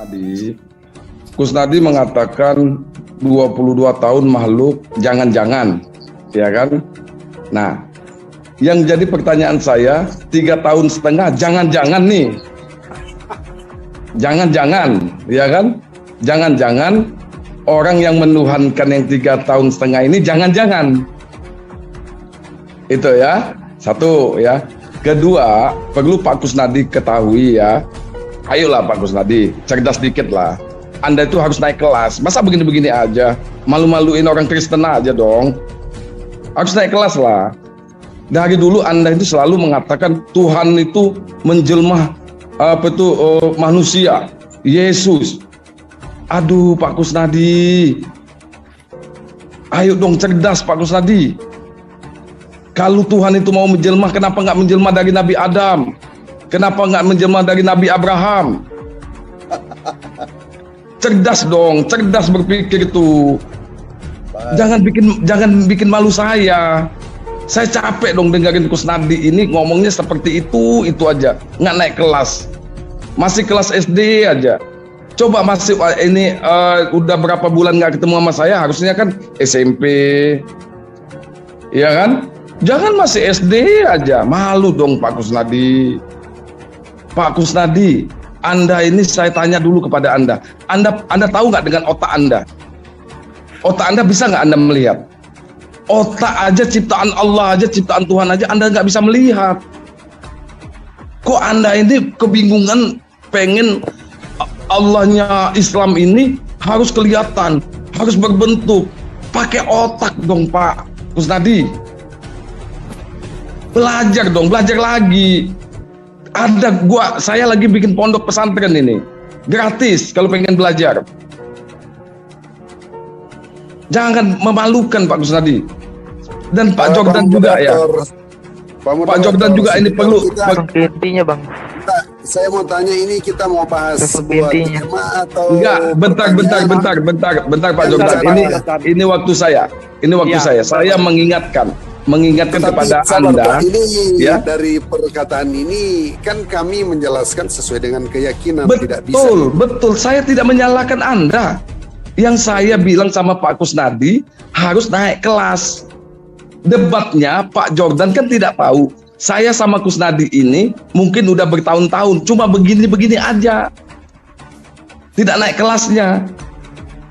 Kusnadi. Kusnadi mengatakan 22 tahun makhluk jangan-jangan, ya kan? Nah, yang jadi pertanyaan saya 3 tahun setengah jangan-jangan nih. Jangan-jangan, ya kan? Jangan-jangan orang yang menuhankan yang 3 tahun setengah ini jangan-jangan. Itu ya, satu ya. Kedua, perlu Pak Kusnadi ketahui ya. Ayolah Pak Kusnadi, cerdas dikit lah. Anda itu harus naik kelas. Masa begini-begini aja? Malu-maluin orang Kristen aja dong. Harus naik kelas lah. Dari dulu Anda itu selalu mengatakan Tuhan itu menjelma manusia, Yesus. Aduh Pak Kusnadi, ayo dong cerdas Pak Kusnadi. Kalau Tuhan itu mau menjelma, kenapa nggak menjelma dari Nabi Adam? Kenapa nggak menjelma dari Nabi Abraham? Cerdas dong, cerdas berpikir itu. Jangan bikin malu saya. Saya capek dong dengerin Kusnadi ini ngomongnya seperti itu aja, nggak naik kelas. Masih kelas SD aja. Coba masih ini udah berapa bulan nggak ketemu sama saya, harusnya kan SMP, ya kan? Jangan masih SD aja, malu dong Pak Kusnadi. Pak Kusnadi, Anda ini saya tanya dulu kepada Anda. Anda tahu nggak dengan otak Anda? Otak Anda bisa nggak Anda melihat? Otak aja ciptaan Allah aja, ciptaan Tuhan aja Anda nggak bisa melihat. Kok Anda ini kebingungan pengen Allahnya Islam ini harus kelihatan, harus berbentuk. Pakai otak dong Pak Kusnadi. Belajar dong, belajar lagi. Saya lagi bikin pondok pesantren ini. Gratis kalau pengen belajar. Jangan memalukan Pak Kusnadi. Dan Pak Jordan juga ya. Pak Jordan juga ini perlu. Intinya Bang. Saya mau tanya ini kita mau bahas sebuah tema atau enggak? Bentar Pak Jordan. Ini waktu saya. Saya mengingatkan kepada Anda ya, dari perkataan ini kan kami menjelaskan sesuai dengan keyakinan. Betul. Saya tidak menyalahkan Anda. Yang saya bilang sama Pak Kusnadi harus naik kelas. Debatnya Pak Jordan kan tidak tahu. Saya sama Kusnadi ini mungkin udah bertahun-tahun, cuma begini-begini aja. Tidak naik kelasnya.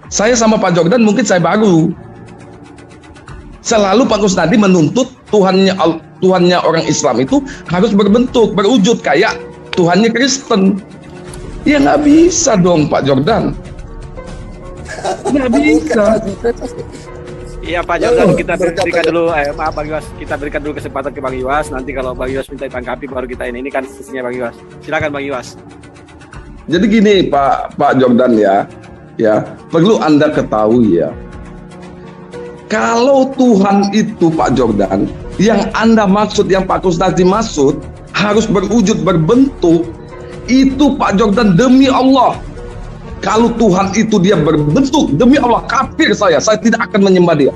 Saya sama Pak Jordan mungkin saya baru. Selalu Pak Kusnadi menuntut Tuhannya orang Islam itu harus berbentuk, berwujud kayak Tuhannya Kristen. Ya nggak bisa dong Pak Jordan. Nggak bisa. Iya Pak Jordan, kita berikan dulu, maaf Bang Yos, kita berikan dulu kesempatan ke Bang Yos. Nanti kalau Bang Yos minta ditanggapi baru kita ini kan sisinya Bang Yos. Silakan Bang Yos. Jadi gini Pak Jordan ya, perlu Anda ketahui ya. Kalau Tuhan itu Pak Jordan, yang Anda maksud, yang Pak Kusnadi maksud harus berwujud, berbentuk, itu Pak Jordan demi Allah. Kalau Tuhan itu dia berbentuk, demi Allah kafir saya tidak akan menyembah dia.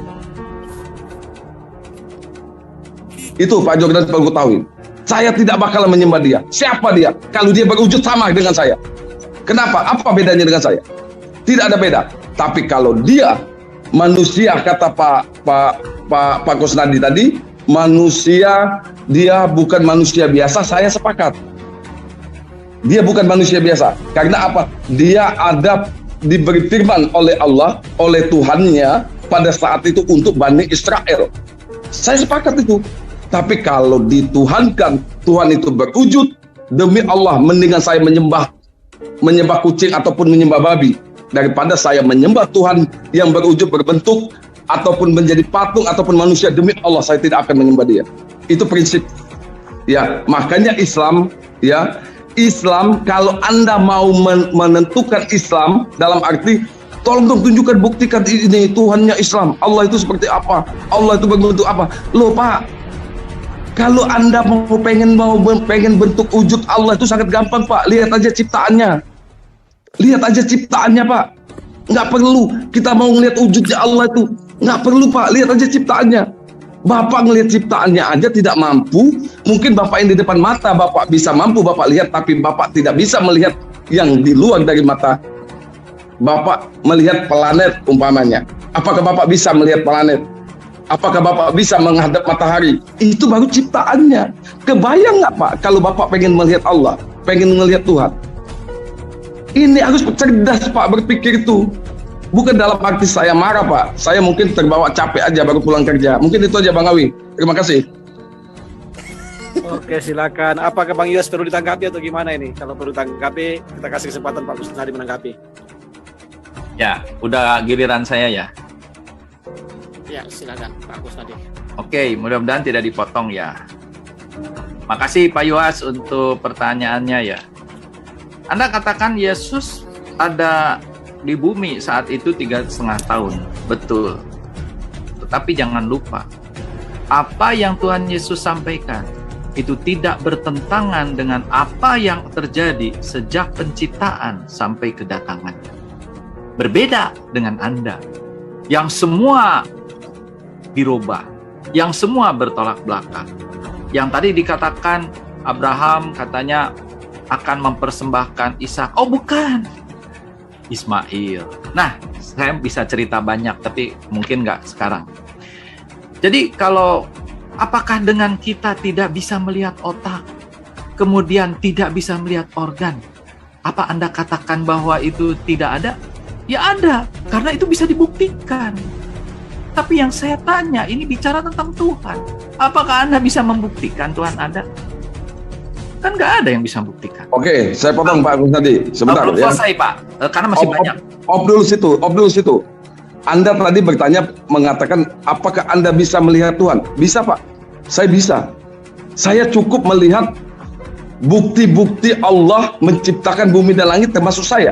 Itu Pak Jordan perlu ketahui. Saya tidak bakal menyembah dia. Siapa dia? Kalau dia berwujud sama dengan saya. Kenapa? Apa bedanya dengan saya? Tidak ada beda. Tapi kalau dia manusia, kata Pak Kusnadi tadi, manusia, dia bukan manusia biasa, saya sepakat. Dia bukan manusia biasa. Karena apa? Dia diberi firman oleh Allah, oleh Tuhannya pada saat itu untuk Bani Israel. Saya sepakat itu. Tapi kalau dituhankan, Tuhan itu berwujud, demi Allah mendingan saya menyembah kucing ataupun menyembah babi daripada saya menyembah Tuhan yang berwujud, berbentuk ataupun menjadi patung ataupun manusia. Demi Allah saya tidak akan menyembah dia. Itu prinsip. Ya, makanya Islam ya. Islam, kalau Anda mau menentukan Islam dalam arti tolong dong tunjukkan, buktikan ini Tuhannya Islam, Allah itu seperti apa, Allah itu berbentuk apa. Loh Pak, kalau Anda pengen bentuk wujud Allah itu sangat gampang Pak. Lihat aja ciptaannya Pak. Nggak perlu kita mau ngelihat wujudnya Allah itu, nggak perlu Pak. Lihat aja ciptaannya. Bapak ngelihat ciptaannya aja tidak mampu. Mungkin Bapak yang di depan mata Bapak bisa mampu Bapak lihat, tapi Bapak tidak bisa melihat yang di luar dari mata Bapak melihat planet umpamanya. Apakah Bapak bisa melihat planet? Apakah Bapak bisa menghadap matahari? Itu baru ciptaannya. Kebayang nggak Pak kalau Bapak pengen melihat Allah, pengen melihat Tuhan? Ini harus cerdas Pak berpikir itu. Bukan dalam arti saya marah Pak. Saya mungkin terbawa capek aja baru pulang kerja. Mungkin itu aja Bang Awi. Terima kasih. Oke, silakan. Apakah Bang Yos perlu ditanggapi atau gimana ini? Kalau perlu ditanggapi, kita kasih kesempatan Pak Kusnadi menanggapi. Ya, udah giliran saya ya. Ya, silakan Pak Kusnadi. Oke, mudah-mudahan tidak dipotong ya. Makasih Pak Yuas untuk pertanyaannya ya. Anda katakan Yesus ada di bumi saat itu 3,5 tahun. Betul. Tetapi jangan lupa, apa yang Tuhan Yesus sampaikan itu tidak bertentangan dengan apa yang terjadi sejak penciptaan sampai kedatangannya. Berbeda dengan Anda, yang semua dirubah, yang semua bertolak belakang. Yang tadi dikatakan Abraham katanya akan mempersembahkan Ishak. Oh bukan, Ismail. Nah, saya bisa cerita banyak, tapi mungkin nggak sekarang. Jadi kalau apakah dengan kita tidak bisa melihat otak, kemudian tidak bisa melihat organ, apa Anda katakan bahwa itu tidak ada? Ya ada, karena itu bisa dibuktikan. Tapi yang saya tanya, ini bicara tentang Tuhan. Apakah Anda bisa membuktikan Tuhan ada? Kan nggak ada yang bisa membuktikan. Oke, saya potong Pak Kusnadi. Sebentar belum ya. selesai Pak, karena masih banyak. Op dulu situ. Anda tadi bertanya mengatakan apakah Anda bisa melihat Tuhan? Bisa Pak, saya bisa. Saya cukup melihat bukti-bukti Allah menciptakan bumi dan langit termasuk saya.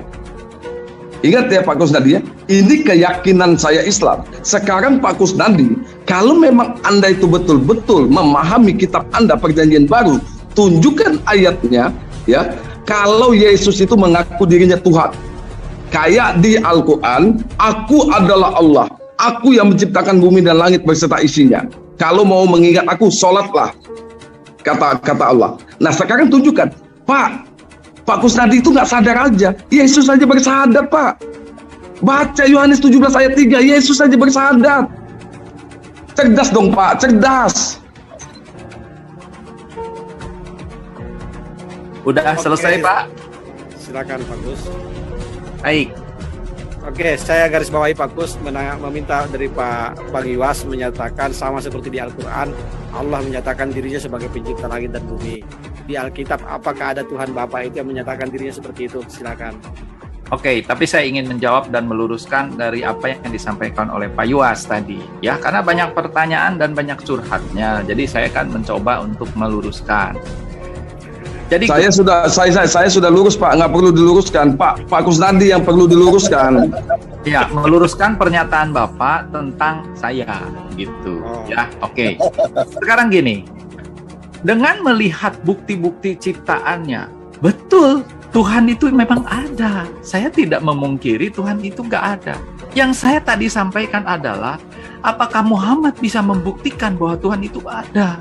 Ingat ya Pak Kusnadi ya, ini keyakinan saya Islam. Sekarang Pak Kusnadi, kalau memang Anda itu betul-betul memahami kitab Anda Perjanjian Baru, tunjukkan ayatnya ya. Kalau Yesus itu mengaku dirinya Tuhan, kayak di Al-Quran, aku adalah Allah, aku yang menciptakan bumi dan langit beserta isinya. Kalau mau mengingat aku, sholatlah, kata Allah. Nah sekarang tunjukkan, Pak Kusnadi itu nggak sadar aja. Yesus saja bersadar Pak. Baca Yohanes 17 ayat 3, Yesus saja bersadar. Cerdas dong Pak, cerdas. Udah selesai Pak? Silakan Pak Gus. Baik. Oke, saya garis bawahi Pak Gus meminta dari Pak Bang Yuas menyatakan sama seperti di Al-Quran, Allah menyatakan dirinya sebagai pencipta langit dan bumi. Di Alkitab, apakah ada Tuhan Bapa itu yang menyatakan dirinya seperti itu? Silakan. Oke, tapi saya ingin menjawab dan meluruskan dari apa yang disampaikan oleh Pak Yuas tadi, ya, karena banyak pertanyaan dan banyak curhatnya. Jadi saya kan mencoba untuk meluruskan. Jadi saya sudah lurus Pak, nggak perlu diluruskan Pak Kusnadi yang perlu diluruskan. Ya, meluruskan pernyataan Bapak tentang saya, gitu, ya. Oke. Sekarang gini, dengan melihat bukti-bukti ciptaannya, betul Tuhan itu memang ada. Saya tidak memungkiri Tuhan itu nggak ada. Yang saya tadi sampaikan adalah, apakah Muhammad bisa membuktikan bahwa Tuhan itu ada?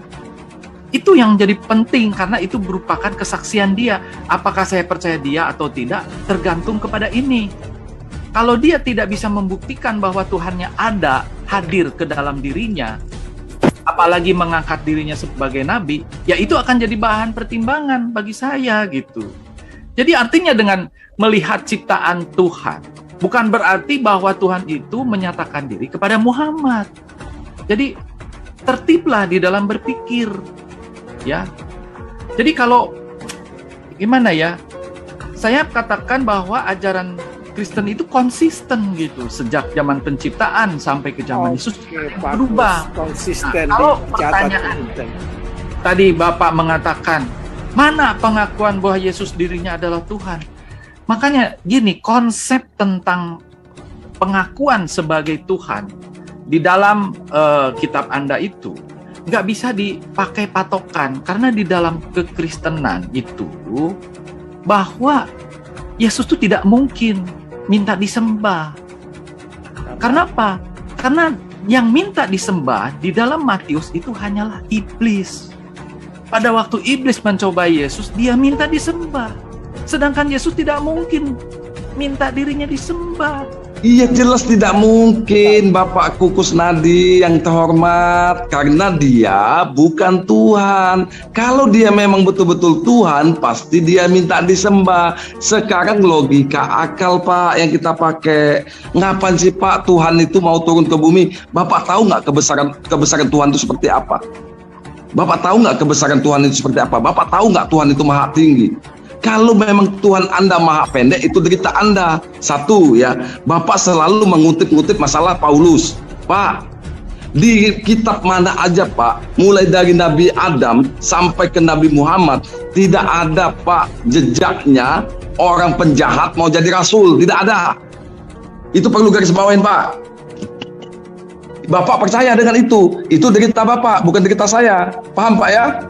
Itu yang jadi penting, karena itu merupakan kesaksian dia. Apakah saya percaya dia atau tidak, tergantung kepada ini. Kalau dia tidak bisa membuktikan bahwa Tuhannya ada, hadir ke dalam dirinya, apalagi mengangkat dirinya sebagai nabi, ya itu akan jadi bahan pertimbangan bagi saya gitu. Jadi artinya dengan melihat ciptaan Tuhan, bukan berarti bahwa Tuhan itu menyatakan diri kepada Muhammad. Jadi tertiblah di dalam berpikir, ya. Jadi kalau gimana ya, saya katakan bahwa ajaran Kristen itu konsisten gitu, sejak zaman penciptaan sampai ke zaman Yesus berubah. Konsisten. Nah, kalau pertanyaan tadi Bapak mengatakan, mana pengakuan bahwa Yesus dirinya adalah Tuhan? Makanya gini, konsep tentang pengakuan sebagai Tuhan di dalam kitab Anda itu nggak bisa dipakai patokan, karena di dalam kekristenan itu bahwa Yesus itu tidak mungkin minta disembah. Karena apa? Karena yang minta disembah di dalam Matius itu hanyalah iblis. Pada waktu iblis mencoba Yesus, dia minta disembah. Sedangkan Yesus tidak mungkin minta dirinya disembah. Iya, jelas tidak mungkin, Bapak Kukus Nadi yang terhormat, karena dia bukan Tuhan. Kalau dia memang betul-betul Tuhan, pasti dia minta disembah. Sekarang logika akal, Pak, yang kita pakai. Ngapain sih, Pak, Tuhan itu mau turun ke bumi? Bapak tahu nggak kebesaran Tuhan itu seperti apa? Bapak tahu nggak kebesaran Tuhan itu seperti apa? Bapak tahu nggak Tuhan itu maha tinggi? Kalau memang Tuhan Anda maha pendek, itu derita Anda. Satu ya, Bapak selalu mengutip-ngutip masalah Paulus. Pak, di kitab mana aja Pak, mulai dari Nabi Adam sampai ke Nabi Muhammad, tidak ada Pak jejaknya orang penjahat mau jadi rasul. Tidak ada. Itu perlu garis bawahin Pak. Bapak percaya dengan itu derita Bapak, bukan derita saya. Paham Pak ya?